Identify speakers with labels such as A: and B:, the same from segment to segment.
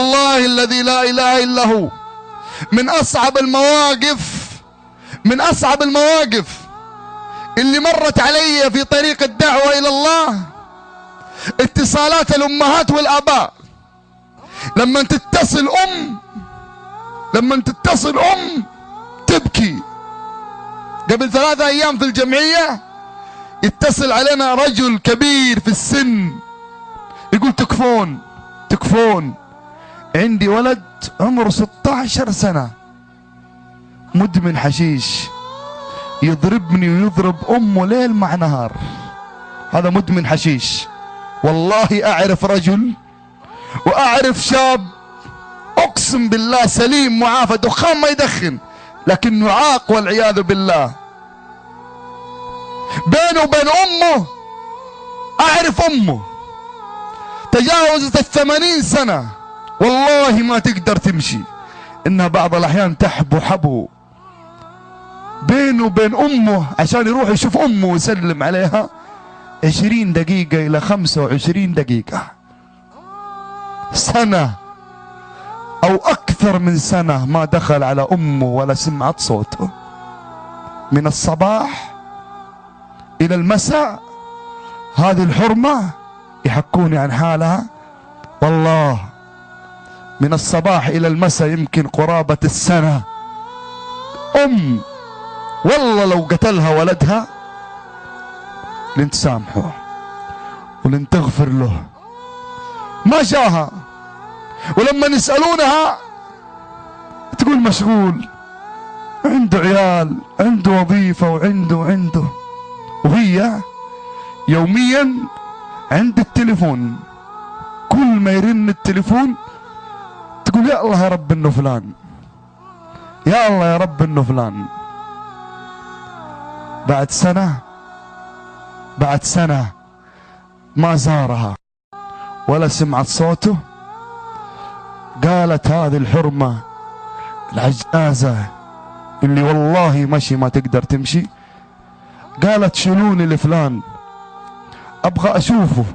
A: والله الذي لا إله إلا هو من أصعب المواقف، من أصعب المواقف اللي مرت علي في طريق الدعوة إلى الله اتصالات الأمهات والآباء. لما تتصل أم تبكي. قبل 3 أيام في الجمعية يتصل علينا رجل كبير في السن يقول تكفون عندي ولد عمره 16 سنة مدمن حشيش، يضربني ويضرب أمه ليل مع نهار. هذا مدمن حشيش. والله أعرف رجل وأعرف شاب أقسم بالله سليم معافى، دخان ما يدخن، لكنه عاق والعياذ بالله. بينه وبين أمه، أعرف أمه تجاوزت 80 سنة والله ما تقدر تمشي، إنها بعض الأحيان تحبو حبو. بينه وبين أمه عشان يروح يشوف أمه ويسلم عليها 20 دقيقة إلى 25 دقيقة، سنة أو أكثر من سنة ما دخل على أمه ولا سمعت صوته. من الصباح إلى المساء هذه الحرمة يحكوني عن حالها، والله من الصباح إلى المساء يمكن قرابة السنة. والله لو قتلها ولدها لن تسامحه ولن تغفر له، ما جاها. ولما يسألونها تقول مشغول، عنده عيال، عنده وظيفة، وعنده وهي يوميا عند التليفون، كل ما يرن التليفون تقول يا الله يا رب انه فلان، يا الله يا رب انه فلان. بعد سنة ما زارها ولا سمعت صوته. قالت هذه الحرمة العجازة اللي والله مشي ما تقدر تمشي، قالت شيلوني لفلان ابغى اشوفه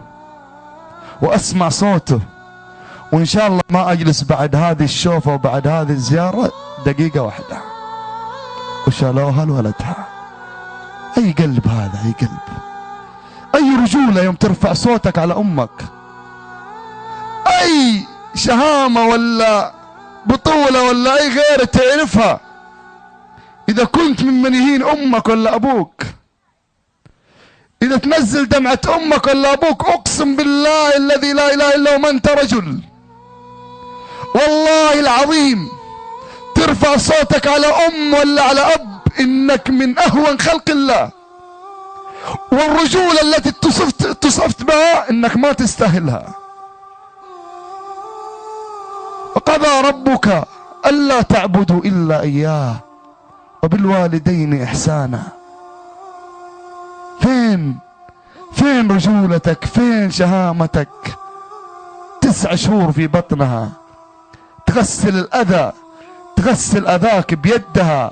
A: واسمع صوته، وان شاء الله ما اجلس بعد هذه الشوفة وبعد هذه الزيارة دقيقة واحدة. وشالوها لولدها. اي قلب هذا، اي قلب، اي رجولة يوم ترفع صوتك على امك، اي شهامة ولا بطولة ولا اي غير تعرفها اذا كنت ممن يهين امك ولا ابوك، اذا تنزل دمعة امك ولا ابوك، اقسم بالله الذي لا اله الا هو ما انت رجل. والله العظيم ترفع صوتك على ام ولا على اب انك من اهون خلق الله، والرجولة التي اتصفت بها انك ما تستاهلها. وقضى ربك الا تعبدوا الا اياه وبالوالدين احسانا. فين رجولتك؟ فين شهامتك؟ 9 شهور في بطنها تغسل الأذى، تغسل أذاك بيدها،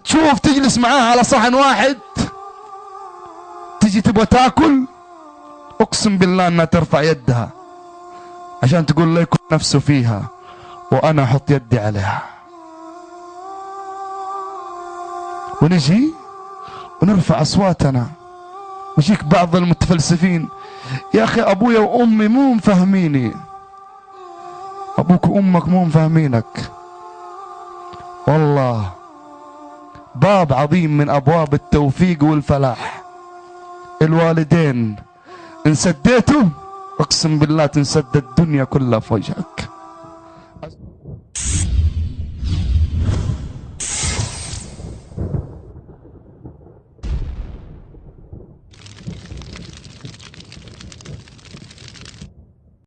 A: تشوف تجلس معاها على صحن واحد، تجي تبغى تاكل اقسم بالله انها ترفع يدها عشان تقول لي يكون نفسه فيها وانا احط يدي عليها. ونجي ونرفع اصواتنا، ويجيك بعض المتفلسفين يا اخي ابويا وامي مو مفهميني. ابوك وامك مو مفهمينك. والله باب عظيم من ابواب التوفيق والفلاح. الوالدين ان سديته اقسم بالله تنسد الدنيا كلها في وجهك.